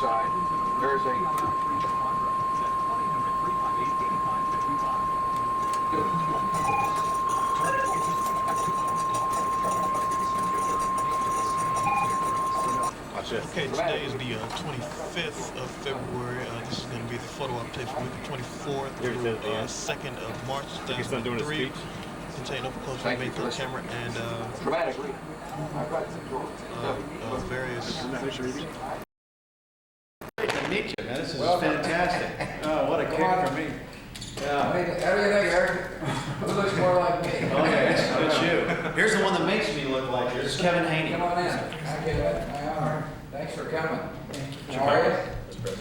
side. There's a... Okay, today is the 25th of February. This is going to be the photo update for week the 24th through 2nd of March 2003. Contain up close to main camera and dramatically. Various. Great to meet you, man. This is fantastic. Oh, what a kick for me. Yeah. How do you think, Eric? Who looks more like me? Okay, it's you. Here's the one that makes me look like you. This is Kevin Haney. Come on in. Okay, my honor. Thanks for coming. How are you?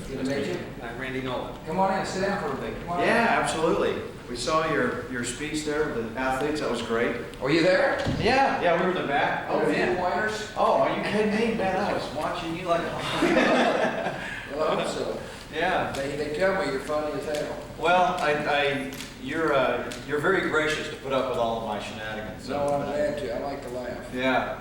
Good to meet you. I'm Randy Nolan. Come on in. Sit down for a bit. Come on in. Yeah, absolutely. We saw your speech there, the athletes. That was great. Were you there? Yeah, we were in the back. Oh, yeah. Pointers? Oh, are you kidding me, man? I was watching you like. Well, I hope so. Yeah. They tell me you're funny as hell. Well, you're very gracious to put up with all of my shenanigans. No, I'm glad to. I like to laugh. Yeah,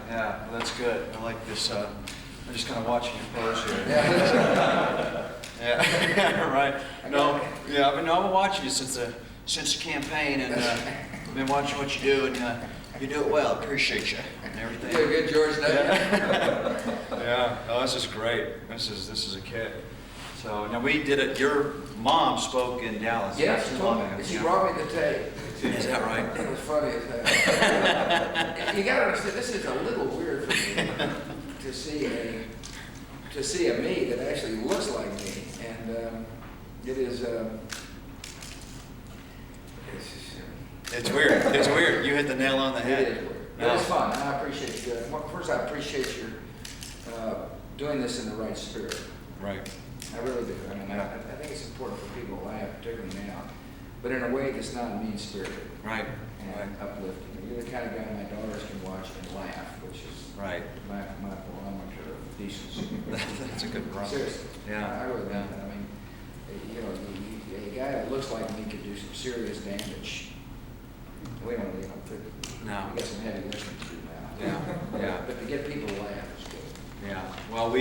well, that's good. I like this. I'm just kind of watching you pose here. Yeah. Yeah, right. No, yeah, I've been watching you since the campaign, and I've been watching what you do, and you do it well. Appreciate you and everything. You do a good George, don't you? Yeah. Oh, this is great. This is a kick. So now we did it. Your mom spoke in Dallas. Yes, she told me. She brought me the tape. Is that right? It was funny as hell. You got to understand, this is a little weird for me to see a me that actually looks like me, and it is. It's weird. It's weird. You hit the nail on the head. It is weird. But it's fun. And I appreciate you. First, I appreciate your doing this in the right spirit. Right. I really do. I mean, I think it's important for people to laugh, particularly now, but in a way that's not mean-spirited. Right. And uplifting. You're the kind of guy my daughters can watch and laugh, which is right. My barometer of decency. That's a good barometer. Seriously. Yeah. I really think that. I mean, you know, a guy that looks like me could do some serious damage. We don't really No. We got some heavy lifting to do now. Yeah. But to get people to laugh is good. Yeah. Well,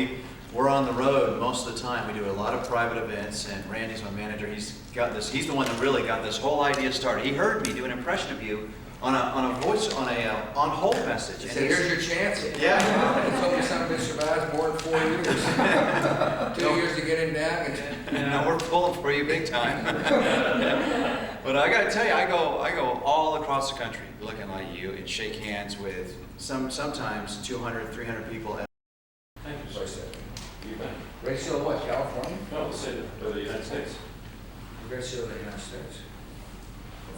we're on the road most of the time. We do a lot of private events, and Randy's my manager. He's got this. He's the one that really got this whole idea started. He heard me do an impression of you on a voice on hold message. He said, "Here's your chance." Yeah. He told me some of it survives more than 4 years. 2 years to get him down. And we're pulling for you big time. But I got to tell you, I go all across the country looking like you and shake hands with sometimes 200, 300 people. Thank you, sir. You bet. Great seal of what, California? No, let's say for the United States. Great seal of the United States.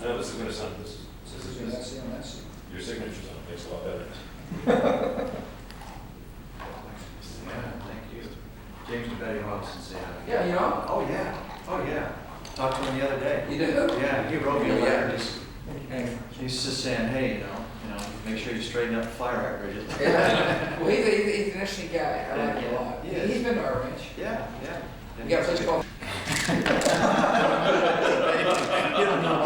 No, this is going to sound, this is That's seal, that's seal. your signature's on it, makes it a lot better. Yeah, thank you. James DeBetty Robinson said. Yeah, you know? Oh yeah. Talked to him the other day. You do? Yeah, he wrote me a letter. Hey. He's just saying, hey, you know, make sure you straighten up the fire hydrant. Yeah. Well, he's an interesting guy. I like him a lot. Yeah. He's been to our ranch. Yeah. You got a place called... You don't know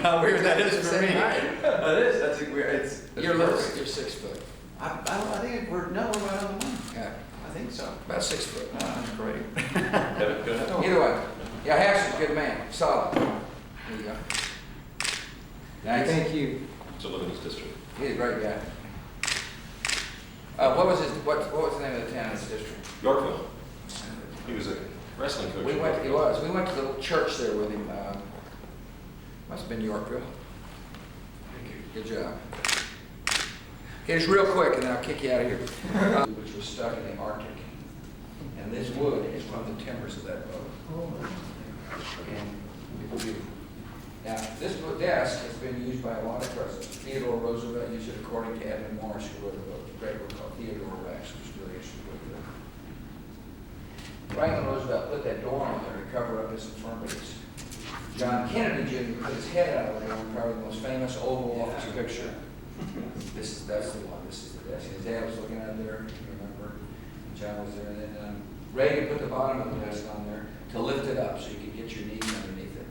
how weird that is for me. That is. That's weird. It's You're little. You're 6 foot. I think we're right on the money. Yeah. I think so. About 6 foot. Oh, that's great. Kevin, go ahead. Either way. Yeah, Haskell's a good man. Solid. There you go. Nice. Thank you. To live in this district. He's a great guy. What was the name of the town in his district? Yorkville. He was a wrestling coach. We went to the little church there with him. Must have been Yorkville. Good job. Okay, just real quick, and then I'll kick you out of here. Which was stuck in the Arctic. And this wood is from the timbers of that boat. And it will be. Now, this desk has been used by a lot of presidents. Theodore Roosevelt used it according to Edmund Morris, who wrote a great book called Theodore Rex, which is really interesting book. Franklin Roosevelt put that door on there to cover up his infirmities. John Kennedy Jr. put his head out of there on probably the most famous Oval Office picture. That's the one. This is the desk. His dad was looking out there, if you remember. John was there. And then Reagan put the bottom of the desk on there to lift it up so you could get your knees underneath it.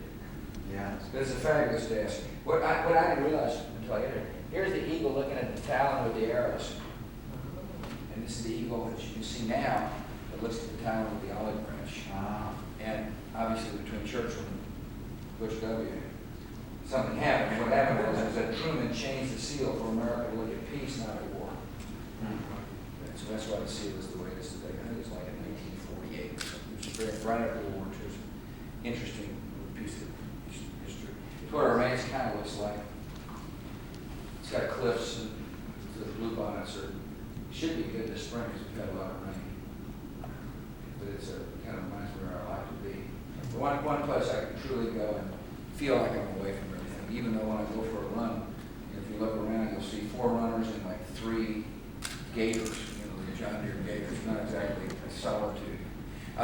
Yeah. But it's a fabulous desk. What I didn't realize until I got here, here's the eagle looking at the talon with the arrows. And this is the eagle that you can see now that looks at the talon with the olive branch. Churchill, Bush W. Something happened. What happened was that Truman changed the seal for America to look at peace, not at war. So that's why the seal is the way it is today. I think it was like in 1948 or something. It was right after World War II. It was an interesting piece of history. It's what our remains kind of looks like. It's got cliffs and the blue bonnets are, should be good this spring because we've had a lot of rain. But it's kind of reminds me where I like to be. The one place I can truly go and feel like I'm away from everything, even though when I go for a run, if you look around, you'll see 4 runners and like 3 gators, the John Deere gators, not exactly a solitude.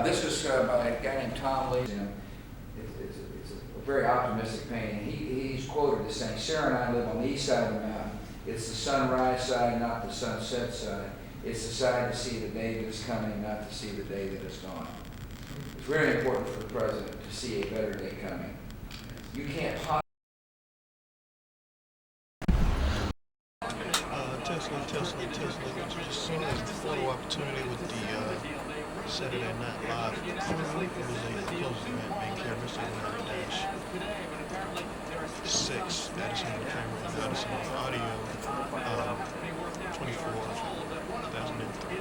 This is by a guy named Tom Lee. It's a very optimistic painting. He's quoted as saying, "Sarah and I live on the east side of the mountain. It's the sunrise side, not the sunset side. It's the side to see the day that is coming, not to see the day that is gone." It's very important for the president to see a better day coming. You can't possibly Tesla. Just seen as the photo opportunity with the Saturday Night Live crew. It was a closing event being carried Mr. 9-6. Addison on the camera, Addison on the audio. 24, 2003.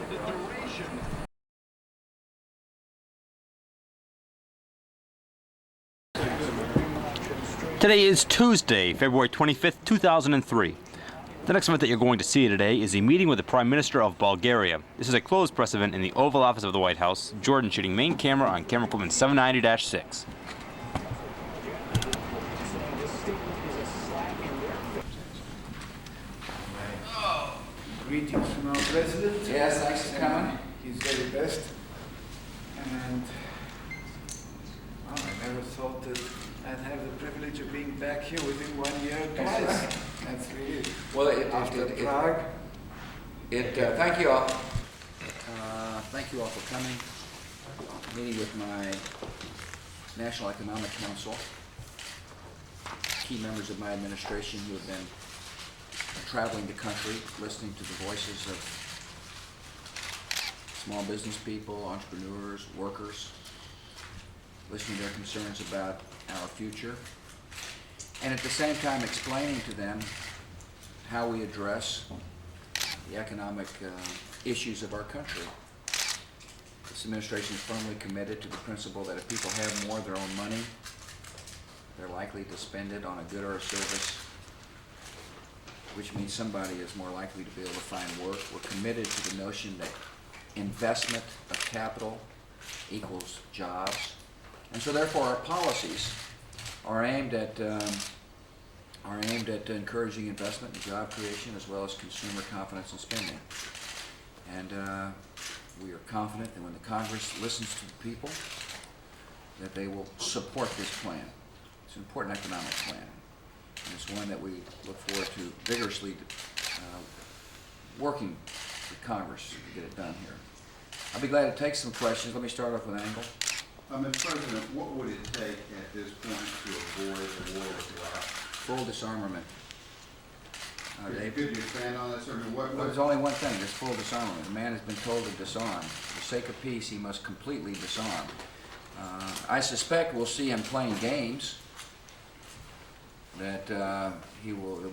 Today is Tuesday, February 25th, 2003. The next event that you're going to see today is a meeting with the Prime Minister of Bulgaria. This is a closed press event in the Oval Office of the White House. Jordan shooting main camera on camera equipment 790-6. Greetings from our president. Yes, thanks for coming. His very best. And I never thought that I'd have the privilege of being back here within 1 year twice. That's really Well, after Prague. thank you all. Thank you all for coming. Meeting with my National Economic Council, key members of my administration who have been traveling the country, listening to the voices of small business people, entrepreneurs, workers, listening to their concerns about our future, and at the same time explaining to them how we address the economic issues of our country. This administration is firmly committed to the principle that if people have more of their own money, they're likely to spend it on a good or a service, which means somebody is more likely to be able to find work. We're committed to the notion that investment of capital equals jobs. And so therefore our policies are aimed at encouraging investment and job creation as well as consumer confidence and spending. And we are confident that when the Congress listens to the people, that they will support this plan. It's an important economic plan. And it's one that we look forward to vigorously working with Congress to get it done here. I'll be glad to take some questions. Let me start off with Angle. Mr. President, what would it take at this point to avoid the war with Iraq? Full disarmament. Could you expand on that, sir? Well, there's only one thing, it's full disarmament. The man has been told to disarm. For the sake of peace, he must completely disarm. I suspect we'll see him playing games, that the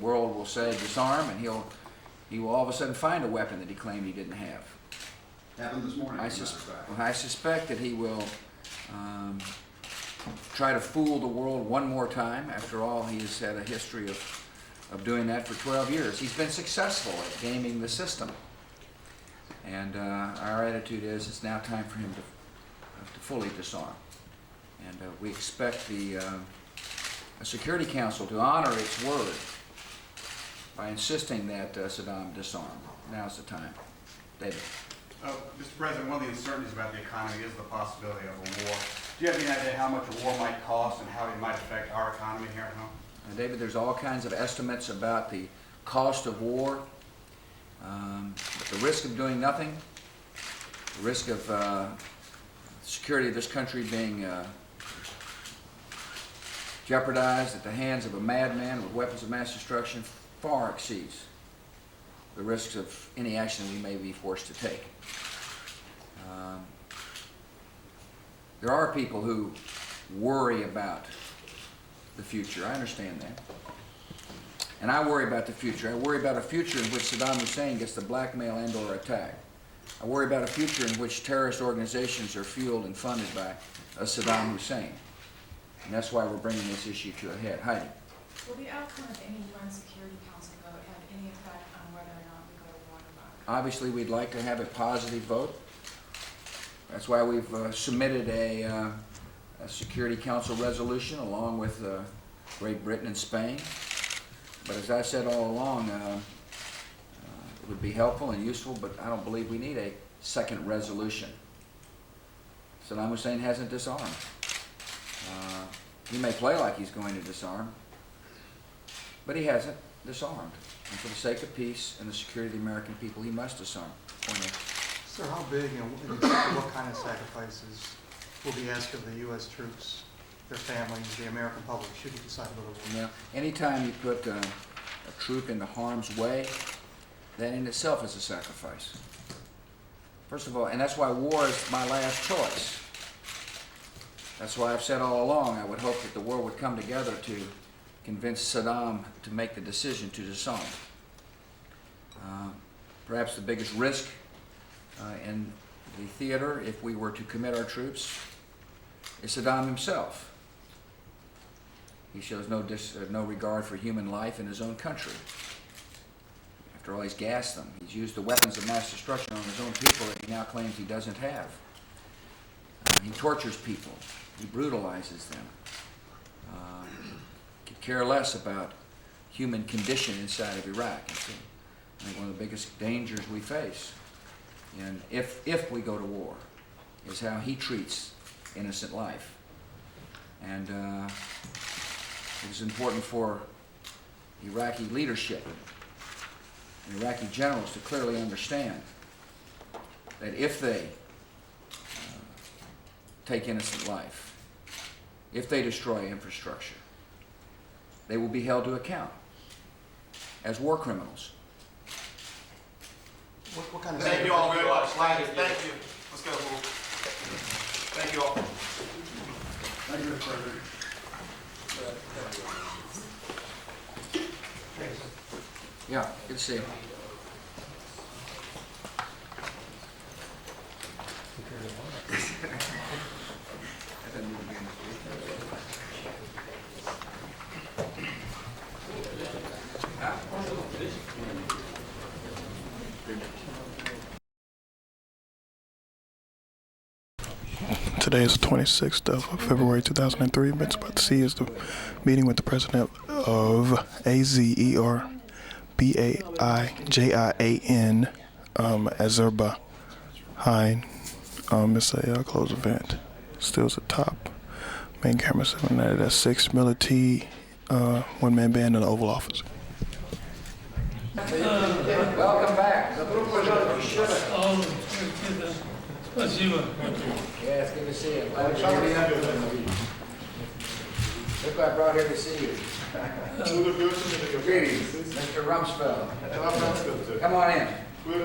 world will say disarm, and he will all of a sudden find a weapon that he claimed he didn't have. Happened this morning, I as a matter of fact. suspect that he will try to fool the world one more time. After all, he has had a history of doing that for 12 years. He's been successful at gaming the system. And our attitude is it's now time for him to fully disarm. And we expect the Security Council to honor its word by insisting that Saddam disarm. Now's the time. David. Mr. President, one of the uncertainties about the economy is the possibility of a war. Do you have any idea how much a war might cost and how it might affect our economy here at home? David, there's all kinds of estimates about the cost of war, but the risk of doing nothing, the risk of security of this country being jeopardized at the hands of a madman with weapons of mass destruction far exceeds the risks of any action we may be forced to take. There are people who worry about the future. I understand that. And I worry about the future. I worry about a future in which Saddam Hussein gets to blackmail and or attack. I worry about a future in which terrorist organizations are fueled and funded by Saddam Hussein. And that's why we're bringing this issue to a head. Heidi. Will the outcome of any UN Security Council vote have any effect on whether or not we go to war in Iraq? Obviously, we'd like to have a positive vote. That's why we've submitted a Security Council resolution along with Great Britain and Spain. But as I said all along, it would be helpful and useful, but I don't believe we need a second resolution. Saddam Hussein hasn't disarmed. He may play like he's going to disarm, but he hasn't disarmed. And for the sake of peace and the security of the American people, he must disarm. Sir, how big and what kind of sacrifices will be asked of the U.S. troops, their families, the American public, should you decide to go to war? Now, anytime you put a troop into harm's way, that in itself is a sacrifice. First of all, and that's why war is my last choice. That's why I've said all along I would hope that the world would come together to convince Saddam to make the decision to disarm. Perhaps the biggest risk in the theater, if we were to commit our troops, is Saddam himself. He shows no regard for human life in his own country. After all, he's gassed them. He's used the weapons of mass destruction on his own people that he now claims he doesn't have. He tortures people. He brutalizes them. Could care less about human condition inside of Iraq. It's I think one of the biggest dangers we face, and if we go to war, is how he treats innocent life. And it is important for Iraqi leadership and Iraqi generals to clearly understand that if they take innocent life, if they destroy infrastructure, they will be held to account as war criminals. What kind of Thank you all very much. Thank you. Let's go. Thank you all. Thank you, Mr. President. Yeah, good to see you. Today is the 26th of February 2003. It's about to see is the meeting with the president of Azerbaijani, Azerbaijani. It's a closed event. Still at the top. Main camera 7 at 6 military, one-man band in the Oval Office. Welcome back. Спасибо. Yeah, it's good to see you. Look who I brought here to see you. Greetings, Mr. Rumsfeld. Come on in. You're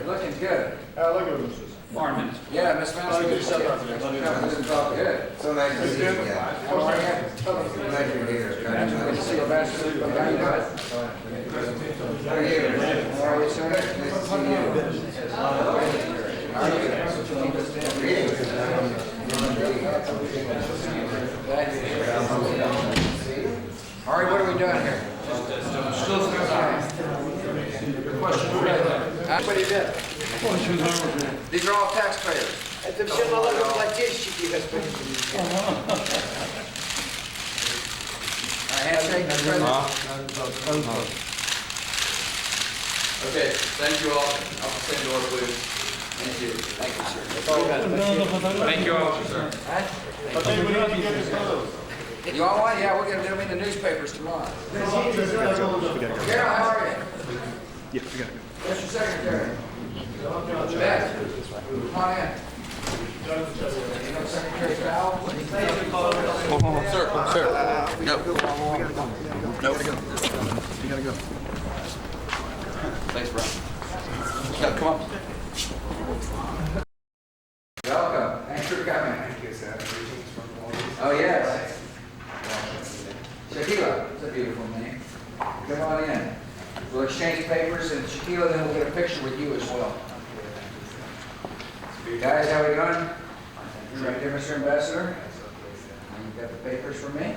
looking good. Yeah, Miss Mansfield. Good. So nice to see you again. How are you? Glad you're here. Good to see you, Ambassador. How you doing? How are you? How are you, sir? Nice to see you. How are you? All right, what are we doing here? What do you do? These are all taxpayers. Это все налогоплательщики, господин. Handshake, Mr. President. Okay, thank you all. I'll send you over, please. Thank you. Thank you, sir. Thank you all, sir. You all want? Yeah, we're going to do them in the newspapers tomorrow. Carol, how are you? Yeah, we gotta go. Mr. Secretary. Beth, come on in. Secretary Powell. Sir. No. No. You gotta go. Thanks, bro. No, come on. Welcome. Thanks for coming. Oh, yeah. We'll exchange papers, and Shaquila, then we'll get a picture with you as well. Guys, how we doing? Right there, Mr. Ambassador. You've got the papers for me.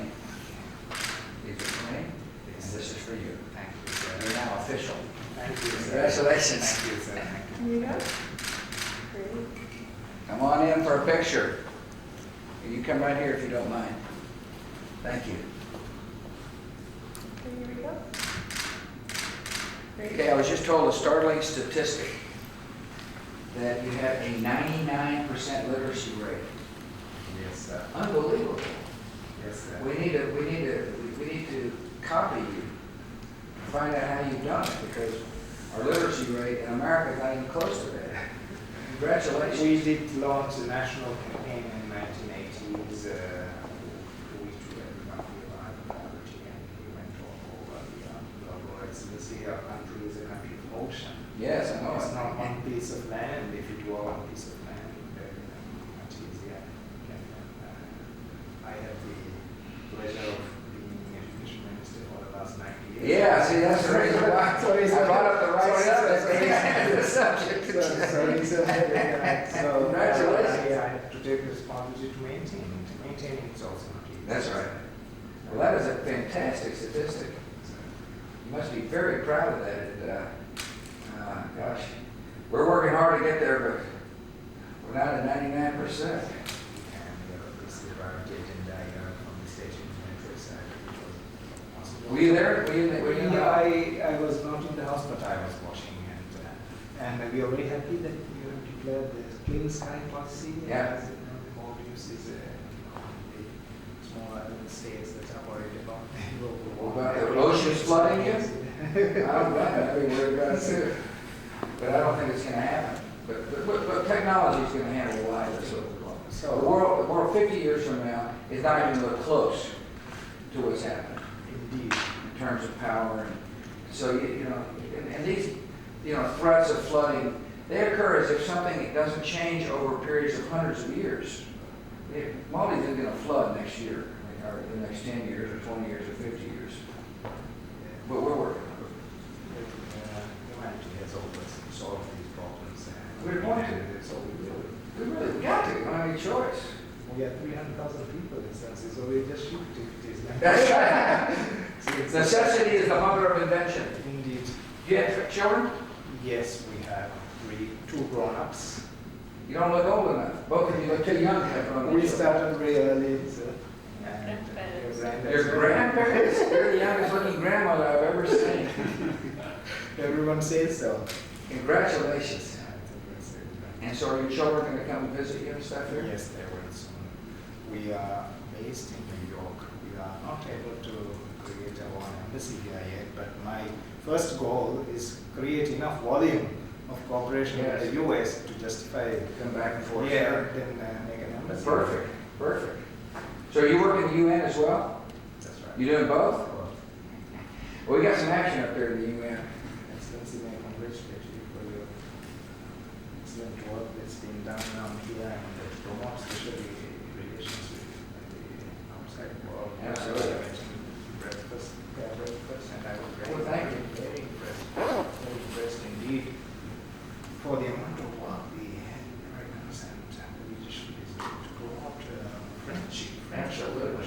These are for me, and this is for you. Thank you, sir. You're now official. Thank you, sir. Congratulations. Thank you, sir. Here you go. Great. Come on in for a picture. You come right here if you don't mind. Thank you. Here we go. Great. Okay, I was just told a startling statistic that you have a 99% literacy rate. Yes, sir. Unbelievable. Yes, sir. We need to copy you, find out how you've done it, because our literacy rate in America is not even close to that. Congratulations. We did launch a national campaign in 1980s, which everyone knew about biology, and we went all over the lowres. You see, our country is a country of ocean. Yes, I know. It's not one piece of land. If it were one piece of land, very much easier. I have the pleasure of being education minister for the last 90 years. Yeah, see, that's the reason why Sorry, I brought up the right subject. Sorry, sir. So, Congratulations. I have to take responsibility to maintain it. Maintaining it's also not easy. That's right. Well, that is a fantastic statistic. You must be very proud of that. Gosh, we're working hard to get there, but we're not at 99%. And this is about taking diagram from the station metro side. Were you there? Were you I was not in the house, but I was watching, and we are very happy that you have declared the clean sky policy. Yeah. As the Maldives is the small island states that are worried about What about the oceans flooding you? I'm glad I'd be worried about it too. But I don't think it's going to happen. But technology is going to handle a lot of this. So the world 50 years from now is not even look close to what's happening. Indeed. In terms of power, and so and these threats of flooding, they occur as if something doesn't change over periods of hundreds of years. Maldives isn't going to flood next year, or the next 10 years, or 20 years, or 50 years. But we're working. Humanity has always solved these problems. We're going to. So we will. We really got to. We don't have any choice. We have 300,000 people in census, so we just shoot if it is like That's right. Necessity is the mother of invention. Indeed. Do you have children? Yes, we have two grown-ups. You don't look old enough. Both of you look too young to have grown-up. We started really early, so. Your grandparents? You're the youngest looking grandmother I've ever seen. Everyone says so. Congratulations. And so are your children going to come and visit you and stuff here? Yes, they will soon. We are based in New York. We are not able to create our own embassy here yet, but my first goal is create enough volume of cooperation with the U.S. to justify come back and forth. Yeah, then make an embassy. Perfect, perfect. So you work in the UN as well? That's right. You doing both? Well, we got some action up there in the UN. Excellency, may I congratulate you for your excellent work that's been done around here and that promotes especially relations with the outside world. Absolutely. I mentioned breakfast, and I was Well, thank you. very impressed indeed for the amount of work the Americans and the British is doing to promote friendship. Absolutely.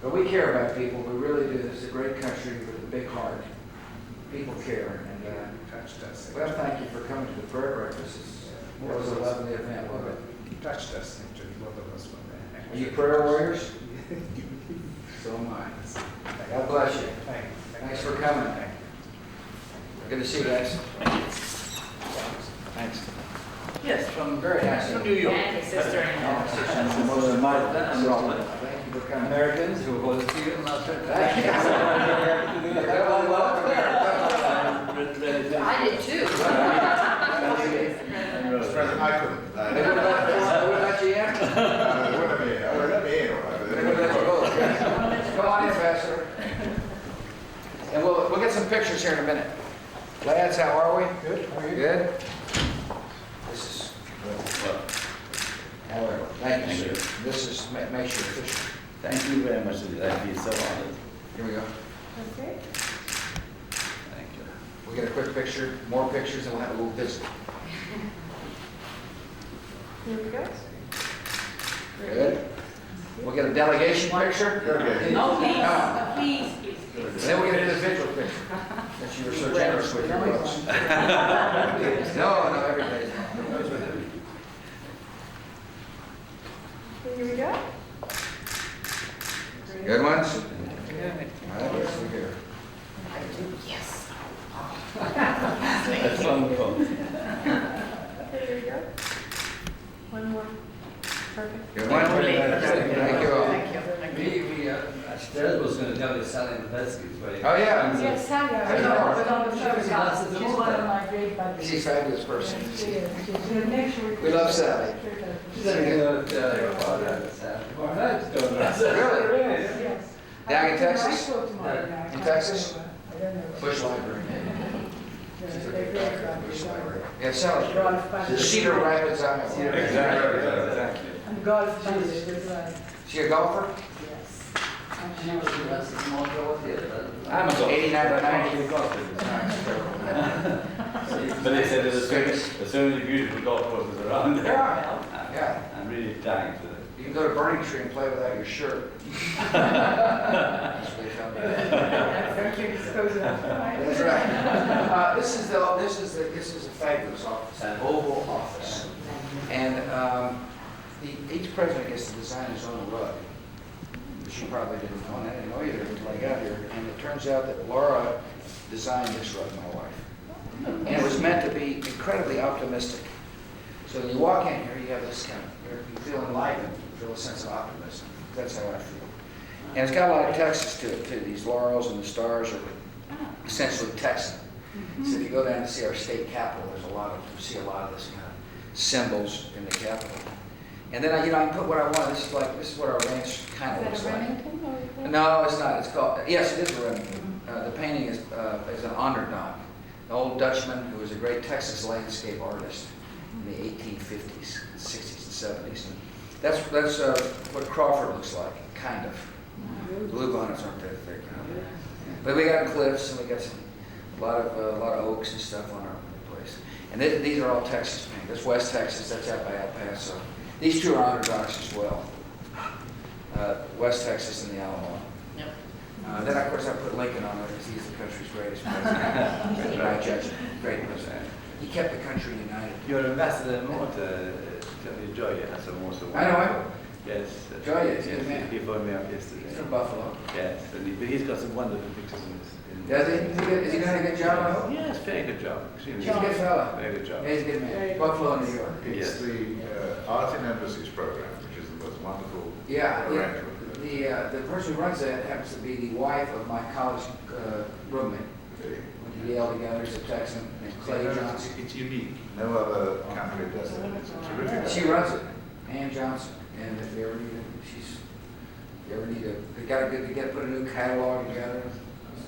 But we care about people. We really do. This is a great country with a big heart. People care. And touched us. well, thank you for coming to the prayer breakfast. It was a lovely event, wasn't it? Touched us, actually, both of us were there. Are you prayer warriors? So am I. God bless you. Thanks for coming. Good to see you guys. Thanks. Yes, from Very nice. New York. Sister-in-law. Thank you for coming. Americans who voted for you. I did too. Mr. President, I couldn't. They wouldn't let you in? Come on in, Ambassador. And we'll get some pictures here in a minute. Lads, how are we? Good. How are you? Good. This is however. Thank you, sir. This is make sure official. Thank you very much. I'd be so honored. Here we go. Okay. get a quick picture, more pictures, and we'll have a little visit. Here we go. Good. We'll get a delegation picture. No, please, No. please. And then we'll get an individual picture. Since you were so generous with your books. No, every day. Here we go. Good ones? All right, let's see here. Yes. That's wonderful. Here we go. One more. Perfect. Good one? Thank you all. Thank you. Stella was going to tell you Sally Investors, but... Oh, yeah. Yes, Sally, I I know. know, but on the photograph, she's one of my great buddies. She's a fabulous person. She is. She's gonna make sure We love Sally. She's going to tell you about that, Sally. Well, that's good. Really? Yes. Down in Texas? I spoke to Marty. In Texas? I don't know. Bush Library. They're great buddies. Yeah, Sally. Golf buddies. Cedar Rapids, Iowa. Exactly. And golf buddies as well. She a golfer? Yes. She was a small girl here. Amazon. 89 to 90. But they said there's so many beautiful golf courses around there. Yeah. I'm really dying for them. You can go to Burning Tree and play without your shirt. That's what they tell me. That's right. This is a fabulous office, an oval office, and each president gets to design his own rug, which you probably didn't know, and I didn't know either until I got here. And it turns out that Laura designed this rug, my wife, and it was meant to be incredibly optimistic. So when you walk in here, you have this kind of, you feel enlivened, you feel a sense of optimism. That's how I feel. And it's got a lot of Texas to it too. These laurels and the stars are essentially Texan. So if you go down to see our state capitol, there's you see a lot of this kind of symbols in the capitol. And then I can put what I want. This is what our ranch kind of looks like. No, it's not. It's called, yes, it is a Remington. The painting is an Onderdonk, an old Dutchman who was a great Texas landscape artist in the 1850s, 60s, and 70s. And that's what Crawford looks like, kind of. Blue bonnets aren't that thick, but we got cliffs and we got a lot of oaks and stuff on our place. And these are all Texas paint. That's West Texas. That's out by El Paso. These two are Onderdonks as well. West Texas and the Alamo. Yep. Then of course I put Lincoln on it because he's the country's greatest president. In my judgment, great president. He kept the country united. Your ambassador Morta, Joy, has a most I know him. Yes. Joy is, yes, good man. he phoned me up yesterday. He's from Buffalo. Yes, but he's got some wonderful pictures in his. Does he? Is he doing a good job, I hope? Yes, very good job. Extremely He's a good fella. Very good job. Yeah, he's a good man. Buffalo, New York. It's the Art in Embassies program, which is the most wonderful arrangement. The person who runs that happens to be the wife of my college roommate. Went to Yale together. He's a Texan named Clay Johnson. It's unique. No other company does it. It's a terrific. She runs it, Ann Johnson. And if you ever need they got to put a new catalog together.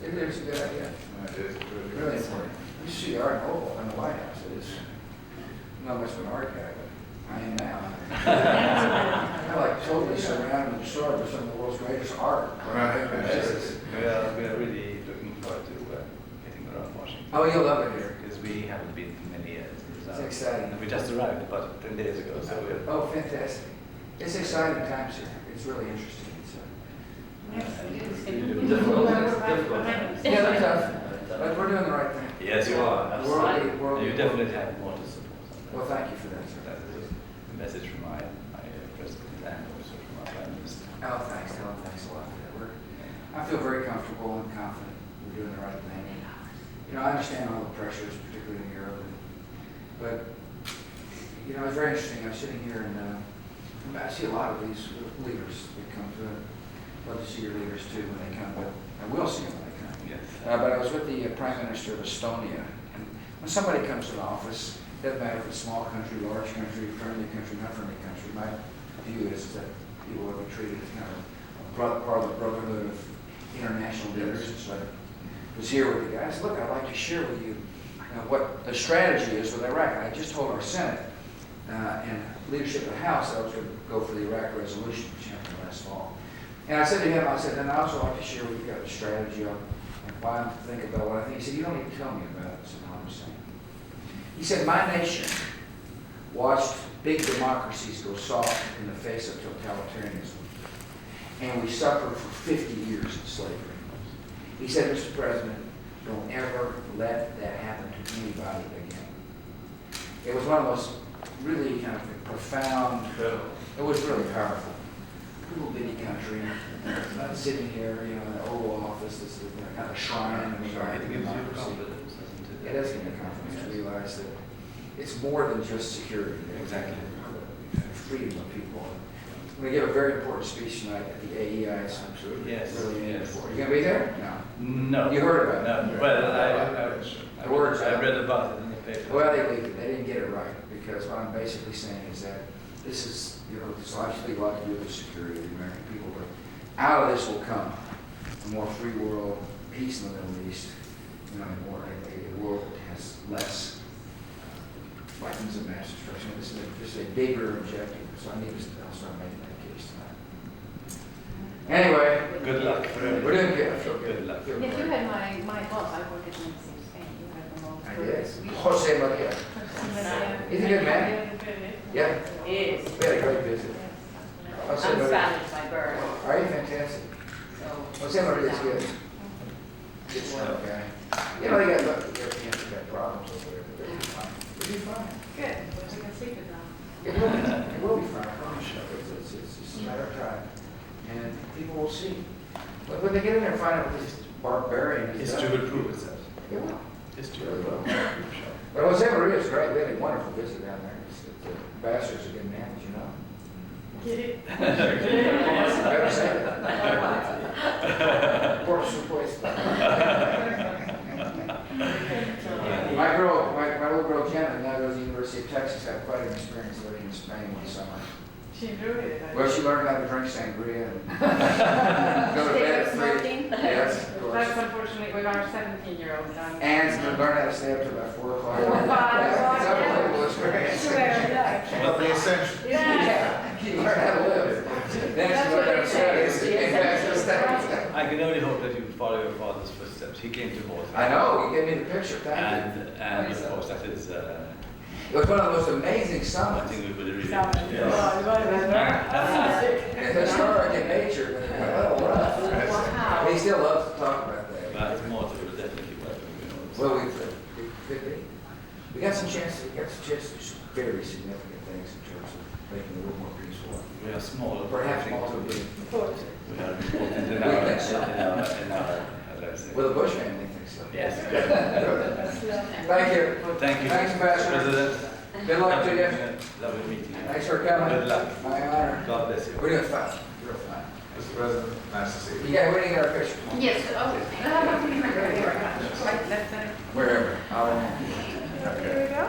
It's a good idea. Really important. You see the art in the White House. It is. I'm not much of an art guy, but I am now. I'm like totally surrounded and absorbed with some of the world's greatest art. We are really looking forward to getting around Washington. Oh, you'll love it here. Because we haven't been for many years. It's exciting. And we just arrived about 10 days ago, so we're... Oh, fantastic. It's exciting times here. It's really interesting. Difficult. Yeah, they're tough. But we're doing the right thing. Yes, you are. You definitely have more to support. Well, thank you for that, sir. That is a message from my president and also from our prime minister. Oh, thanks. Oh, thanks a lot for that. I feel very comfortable and confident we're doing the right thing. I understand all the pressures, particularly in Europe. But, it's very interesting. I'm sitting here and I see a lot of these leaders that come to it. Love to see your leaders too when they come, but I will see them when they come. Yes. But I was with the Prime Minister of Estonia, and when somebody comes to the office, it doesn't matter if it's small country, large country, friendly country, not friendly country. My view is that people will be treated as kind of part of the brotherhood of international leaders. So I was here with the guys. Look, I'd like to share with you what the strategy is with Iraq. And I just told our Senate and leadership of the House that I was going to go for the Iraq resolution, which happened last fall. And I said to him, then I'd also like to share with you the strategy. why I'm thinking about what I think. He said, you don't need to tell me about it, Saddam Hussein. He said, my nation watched big democracies go soft in the face of totalitarianism. And we suffered for 50 years of slavery. He said, Mr. President, don't ever let that happen to anybody again. It was one of those really kind of profound, it was really powerful. Little bitty country, not sitting here, you know, in the Oval Office, this is kind of a shrine of democracy. It does give me confidence to realize that it's more than just security. Exactly. Freedom of people. I'm going to give a very important speech tonight at the AEI. It's Yes. really needed Yes. for. You going to be there? No. No. You heard about it? No. Well, I read about it in the paper. Well, they leaked it. They didn't get it right, because what I'm basically saying is that this is, you know, this obviously a lot to do with the security of the American people, but out of this will come a more free world, peace in the Middle East, you know, a world that has less weapons of mass destruction. This is a bigger objective, so I need to start making that case tonight. Anyway, Good luck. we're doing good. I feel good. Good luck. Yes, you had my boss. I work at the same Spain. You had them all. I did. Jose Maria. He's a good man. Yeah. He is. We had a great visit. Jose I'm Maria. Spanish by birth. Are you fantastic? Jose Maria is good. Good smart guy. You know, they got problems over there, but they'll be fine. They'll be fine. Good. We can sleep it now. It will be fine, I promise you. It's just a matter of time. And people will see. But when they get in there and find out what this barbarian is History will prove itself. It will. History Really will will. prove itself. But Jose Maria is great. We had a wonderful visit down there. The ambassador's a good man, as you know. Get it? Better say that. Port's the place. My little girl Jenna now goes to the University of Texas. Had quite an experience living in Spain one summer. She enjoyed it. Well, she learned how to drink sangria and go to bed at 3. Yes, of course. That's unfortunately with our 17-year-old son. And learn how to stay up to about 4 o'clock. 4 or 5 It's an unbelievable experience. But the essential. Yeah, you learn how to live. Then she learned how to study. She came back to study. I can only hope that you follow your father's footsteps. He came to Malta. I know, you gave me the picture, thank you. And of course that is It was one of the most amazing I summits. think we would really And historic in nature, but a little rough. He still loves to talk about that. But Malta will definitely welcome you. Well, we could be. We got some chances to do some very significant things in terms of making the world more peaceful. We are small. Perhaps Malta will be. We are important in We think so. how do I say? Well, the Bush family thinks so. Yes. Thank you. Thank you. Thanks, Ambassador. President. Good luck to you. Lovely meeting you. Thanks for coming. Good luck. My honor. God bless you. We're doing fine. Real fine. Mr. President, nice to see you. Yeah, we didn't get our picture. Yes. Wherever. Here we go.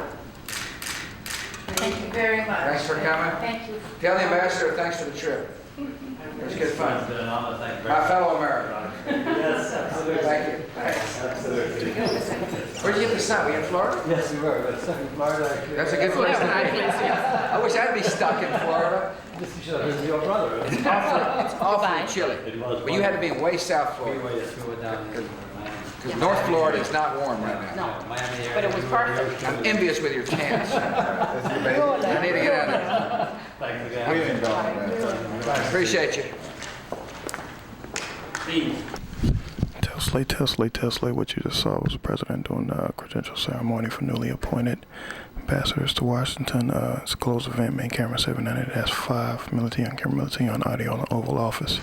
Thank you very much. Thanks for coming. Thank you. Tell the ambassador thanks for the trip. It was good fun. My fellow American. Yes, absolutely. Thank you. Absolutely. Where'd you get the sun? Were you in Florida? Yes, we were. But stuck in Florida. That's a good place to be. I wish I'd be stuck in Florida. This you should have been your brother. It's awfully chilly. It was. But you had to be way south Florida. We were down in Because North Florida is not warm right now. No, Miami area. but it was perfect. I'm envious with your chance. I need to get out of there. Thanks again. We enjoyed that. Appreciate you. Tell Slate, what you just saw was the president doing the credential ceremony for newly appointed ambassadors to Washington. It's a closed event, main camera 700. That's 5 military on camera, military on audio in the Oval Office.